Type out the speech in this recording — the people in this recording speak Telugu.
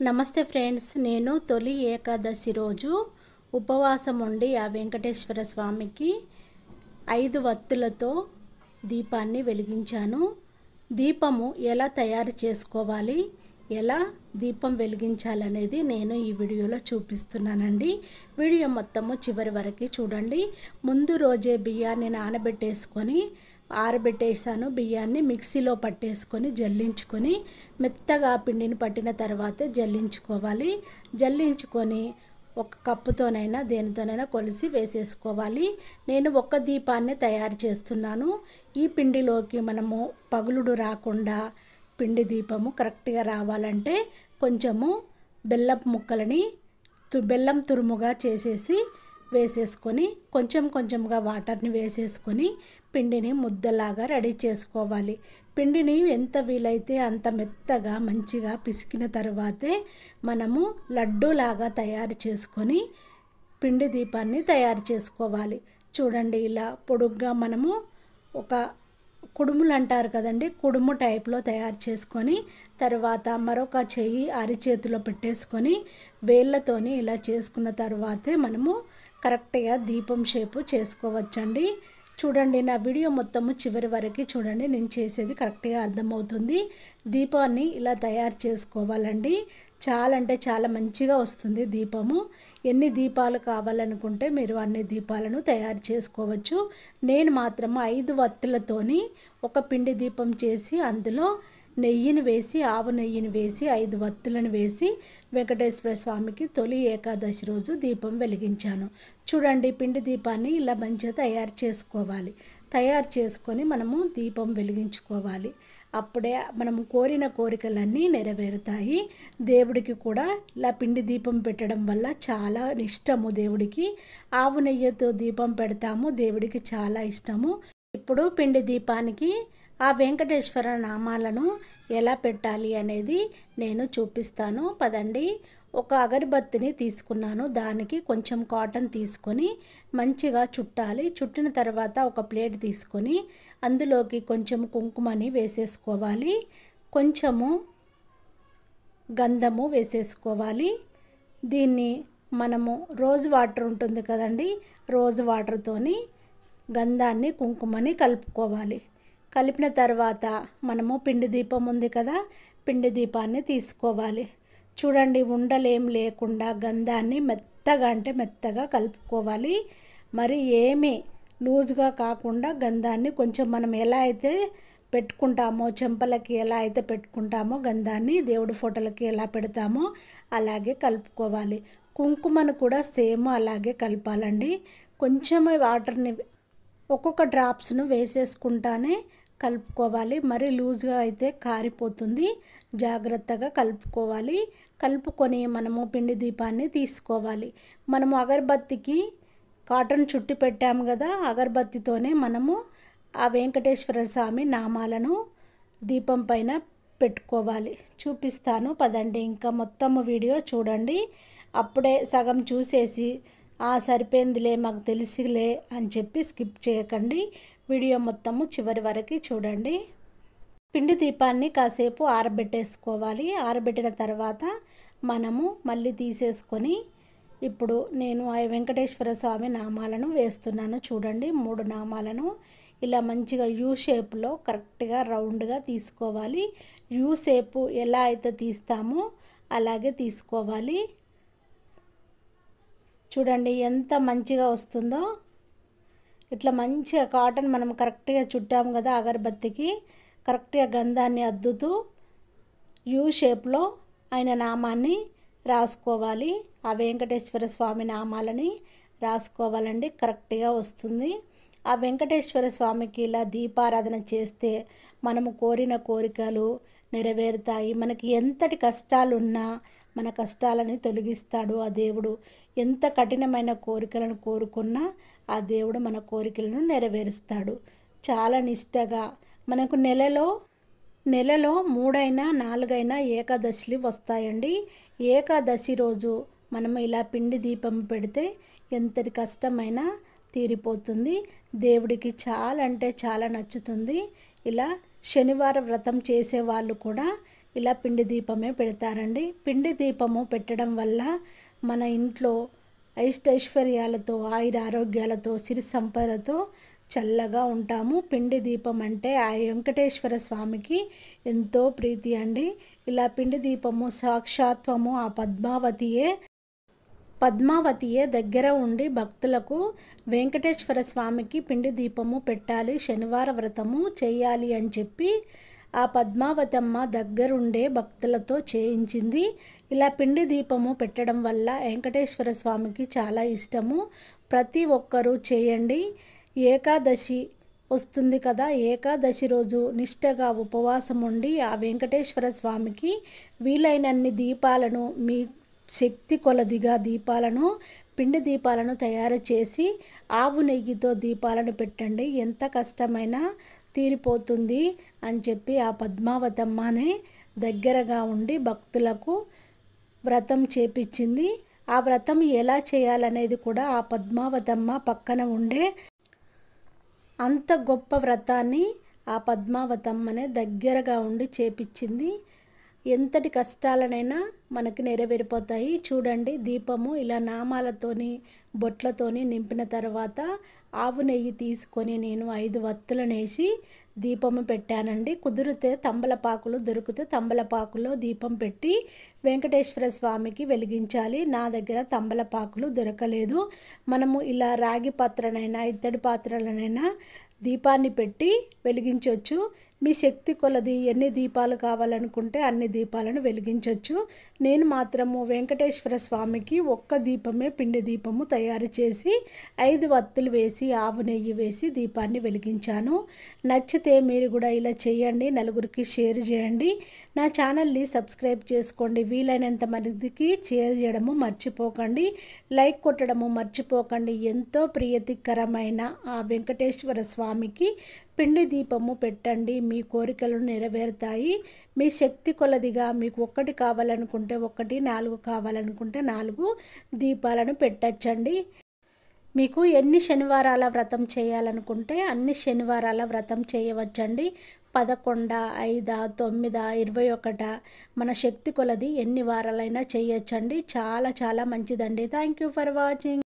నమస్తే ఫ్రెండ్స్, నేను తొలి ఏకాదశి రోజు ఉపవాసం ఉండి ఆ వెంకటేశ్వర స్వామికి 5 వత్తులతో దీపాన్ని వెలిగించాను. దీపము ఎలా తయారు చేసుకోవాలి, ఎలా దీపం వెలిగించాలనేది నేను ఈ వీడియోలో చూపిస్తున్నానండి. వీడియో మొత్తము చివరి వరకు చూడండి. ముందు రోజే బియ్యాన్ని నానబెట్టేసుకొని ఆరబెట్టేసాను. బియ్యాన్ని మిక్సీలో పట్టేసుకొని జల్లించుకొని మెత్తగా పిండిని పట్టిన తర్వాత జల్లించుకోవాలి. జల్లించుకొని ఒక కప్పుతోనైనా దేనితోనైనా కొలిసి వేసేసుకోవాలి. నేను ఒక దీపాన్ని తయారు చేస్తున్నాను. ఈ పిండిలోకి మనము పగులుడు రాకుండా పిండి దీపము కరెక్ట్గా రావాలంటే కొంచెము బెల్లపు ముక్కలని బెల్లం తురుముగా చేసేసి వేసేసుకొని కొంచెంగా వాటర్ని వేసేసుకొని పిండిని ముద్దలాగా రెడీ చేసుకోవాలి. పిండిని ఎంత వీలైతే అంత మెత్తగా మంచిగా పిసికిన తర్వాతే మనము లడ్డూలాగా తయారు చేసుకొని పిండి దీపాన్ని తయారు చేసుకోవాలి. చూడండి, ఇలా పొడుగ్గా మనము ఒక కుడుములు అంటారు కదండి, కుడుము టైప్లో తయారు చేసుకొని తర్వాత మరొక చెయ్యి అరిచేతిలో పెట్టేసుకొని వేళ్ళతోని ఇలా చేసుకున్న తర్వాతే మనము కరెక్ట్గా దీపం షేపు చేసుకోవచ్చండి. చూడండి, నా వీడియో మొత్తము చివరి వరకు చూడండి, నేను చేసేది కరెక్ట్గా అర్థమవుతుంది. దీపాన్ని ఇలా తయారు చేసుకోవాలండి. చాలా అంటే చాలా మంచిగా వస్తుంది దీపము. ఎన్ని దీపాలు కావాలనుకుంటే మీరు అన్ని దీపాలను తయారు చేసుకోవచ్చు. నేను మాత్రము 5 వత్తులతోని ఒక పిండి దీపం చేసి అందులో నెయ్యిని వేసి ఆవు నెయ్యిని వేసి 5 వత్తులను వేసి వెంకటేశ్వర స్వామికి తొలి ఏకాదశి రోజు దీపం వెలిగించాను. చూడండి, పిండి దీపాన్ని ఇలా మంచిగా తయారు చేసుకోవాలి. తయారు చేసుకొని మనము దీపం వెలిగించుకోవాలి. అప్పుడే మనము కోరిన కోరికలన్నీ నెరవేరుతాయి. దేవుడికి కూడా ఇలా పిండి దీపం పెట్టడం వల్ల చాలా ఇష్టము. దేవుడికి ఆవు నెయ్యితో దీపం పెడతాము, దేవుడికి చాలా ఇష్టము. ఇప్పుడు పిండి దీపానికి ఆ వెంకటేశ్వర నామాలను ఎలా పెట్టాలి అనేది నేను చూపిస్తాను. పదండి. ఒక అగరబత్తిని తీసుకున్నాను. దానికి కొంచెం కాటన్ తీసుకొని మంచిగా చుట్టాలి. చుట్టిన తర్వాత ఒక ప్లేట్ తీసుకొని అందులోకి కొంచెం కుంకుమని వేసేసుకోవాలి. కొంచెము గంధము వేసేసుకోవాలి. దీన్ని మనము రోజ్ వాటర్ ఉంటుంది కదండి, రోజ్ వాటర్తోని గంధాన్ని కుంకుమని కలుపుకోవాలి. కలిపిన తర్వాత మనము పిండి దీపం ఉంది కదా, పిండి దీపాన్ని తీసుకోవాలి. చూడండి, ఉండలేం లేకుండా గంధాన్ని మెత్తగా అంటే మెత్తగా కలుపుకోవాలి. మరి ఏమీ లూజ్గా కాకుండా గంధాన్ని కొంచెం మనం ఎలా అయితే పెట్టుకుంటామో, చెంపలకి ఎలా అయితే పెట్టుకుంటామో గంధాన్ని, దేవుడి ఫోటోలకి ఎలా పెడతామో అలాగే కలుపుకోవాలి. కుంకుమను కూడా సేమ్ అలాగే కలపాలండి. కొంచెం వాటర్ని ఒక్కొక్క డ్రాప్స్ను వేసేసుకుంటానే కలుపుకోవాలి. మరి లూజ్గా అయితే కారిపోతుంది. జాగ్రత్తగా కలుపుకోవాలి. కలుపుకొని మనము పిండి దీపాన్ని తీసుకోవాలి. మనము అగరబత్తికి కాటన్ చుట్టి పెట్టాము కదా, అగరబత్తితోనే మనము ఆ వెంకటేశ్వర స్వామి నామాలను దీపం పైన పెట్టుకోవాలి. చూపిస్తాను పదండి. ఇంకా మొత్తము వీడియో చూడండి. అప్పుడే సగం చూసేసి సరిపోయిందిలే మాకు తెలిసిలే అని చెప్పి స్కిప్ చేయకండి. వీడియో మొత్తము చివరి వరకు చూడండి. పిండి దీపాన్ని కాసేపు ఆరబెట్టేసుకోవాలి. ఆరబెట్టిన తర్వాత మనము మళ్ళీ తీసేసుకొని ఇప్పుడు నేను ఆ వెంకటేశ్వర స్వామి నామాలను వేస్తున్నాను. చూడండి, 3 నామాలను ఇలా మంచిగా యూ షేప్లో కరెక్ట్గా రౌండ్గా తీసుకోవాలి. యూ షేపు ఎలా అయితే తీస్తామో అలాగే తీసుకోవాలి. చూడండి ఎంత మంచిగా వస్తుందో. ఇట్లా మంచిగా కాటన్ మనం కరెక్ట్గా చుట్టాము కదా అగరబత్తికి, కరెక్ట్గా గంధాన్ని అద్దుతూ యూ షేప్లో ఆయన నామాన్ని రాసుకోవాలి. ఆ వెంకటేశ్వర స్వామి నామాలని రాసుకోవాలండి. కరెక్ట్గా వస్తుంది. ఆ వెంకటేశ్వర స్వామికి ఇలా దీపారాధన చేస్తే మనము కోరిన కోరికలు నెరవేరుతాయి. మనకి ఎంతటి కష్టాలున్నా మన కష్టాలని తొలగిస్తాడు ఆ దేవుడు. ఎంత కఠినమైన కోరికలను కోరుకున్నా ఆ దేవుడు మన కోరికలను నెరవేరుస్తాడు. చాలా నిష్టగా మనకు నెలలో 3 అయినా 4 అయినా ఏకాదశిలు వస్తాయండి. ఏకాదశి రోజు మనము ఇలా పిండి దీపం పెడితే ఎంతటి కష్టమైనా తీరిపోతుంది. దేవుడికి చాలా అంటే చాలా నచ్చుతుంది. ఇలా శనివారం వ్రతం చేసే వాళ్ళు కూడా ఇలా పిండి దీపమే పెడతారండి. పిండి దీపము పెట్టడం వల్ల మన ఇంట్లో ఐష్టైశ్వర్యాలతో, ఆయురారోగ్యాలతో, సిరి సంపదలతో చల్లగా ఉంటాము. పిండి దీపం అంటే ఆ వెంకటేశ్వర స్వామికి ఎంతో ప్రీతి అండి. ఇలా పిండి దీపము సాక్షాత్వము ఆ పద్మావతియే దగ్గర ఉండి భక్తులకు వెంకటేశ్వర స్వామికి పిండి దీపము పెట్టాలి, శనివార వ్రతము చేయాలి అని చెప్పి ఆ పద్మావతమ్మ దగ్గరుండే భక్తులతో చేయించింది. ఇలా పిండి దీపము పెట్టడం వల్ల వెంకటేశ్వర స్వామికి చాలా ఇష్టము. ప్రతి ఒక్కరూ చేయండి. ఏకాదశి వస్తుంది కదా, ఏకాదశి రోజు నిష్టగా ఉపవాసం ఉండి ఆ వెంకటేశ్వర స్వామికి వీలైనన్ని దీపాలను, మీ శక్తి కొలదిగా దీపాలను, పిండి దీపాలను తయారు చేసి ఆవు నెయ్యితో దీపాలను పెట్టండి. ఎంత కష్టమైనా తీరిపోతుంది అని చెప్పి ఆ పద్మావతమ్మనే దగ్గరగా ఉండి భక్తులకు వ్రతం చేపించింది. ఆ వ్రతం ఎలా చేయాలనేది కూడా ఆ పద్మావతమ్మ పక్కన ఉండే అంత గొప్ప వ్రతాన్ని ఆ పద్మావతమ్మనే దగ్గరగా ఉండి చేపించింది. ఎంతటి కష్టాలనైనా మనకి నెరవేరిపోతాయి. చూడండి, దీపము ఇలా నామాలతోని బొట్లతోని నింపిన తర్వాత ఆవు నెయ్యి తీసుకొని నేను 5 వత్తులనేసి దీపము పెట్టానండి. కుదిరితే తంబలపాకులు దొరికితే తంబలపాకులో దీపం పెట్టి వెంకటేశ్వర స్వామికి వెలిగించాలి. నా దగ్గర తంబలపాకులు దొరకలేదు. మనము ఇలా రాగి పాత్రనైనా ఇత్తడి పాత్రలనైనా దీపాన్ని పెట్టి వెలిగించవచ్చు. మీ శక్తి కొలది ఎన్ని దీపాలు కావాలనుకుంటే అన్ని దీపాలను వెలిగించవచ్చు. నేను మాత్రము వెంకటేశ్వర స్వామికి ఒక్క దీపమే పిండి దీపము తయారు చేసి 5 వత్తులు వేసి ఆవు నెయ్యి వేసి దీపాన్ని వెలిగించాను. నచ్చితే మీరు కూడా ఇలా చేయండి, నలుగురికి షేర్ చేయండి. నా ఛానల్ని సబ్స్క్రైబ్ చేసుకోండి. వీలైనంత మందికి షేర్ చేయడము మర్చిపోకండి, లైక్ కొట్టడము మర్చిపోకండి. ఎంతో ప్రియతికరమైన ఆ వెంకటేశ్వర స్వామికి పిండి దీపము పెట్టండి. మీ కోరికలు నెరవేరుతాయి. మీ శక్తి కొలదిగా మీకు 1 కావాలనుకుంటే 1, 4 కావాలనుకుంటే 4 దీపాలను పెట్టచ్చండి. మీకు ఎన్ని శనివారాల వ్రతం చేయాలనుకుంటే అన్ని శనివారాల వ్రతం చేయవచ్చండి. 11, 5, 9, 21 మన శక్తి కొలది ఎన్ని వారాలైనా చేయొచ్చండి. చాలా చాలా మంచిదండి. Thank you for watching.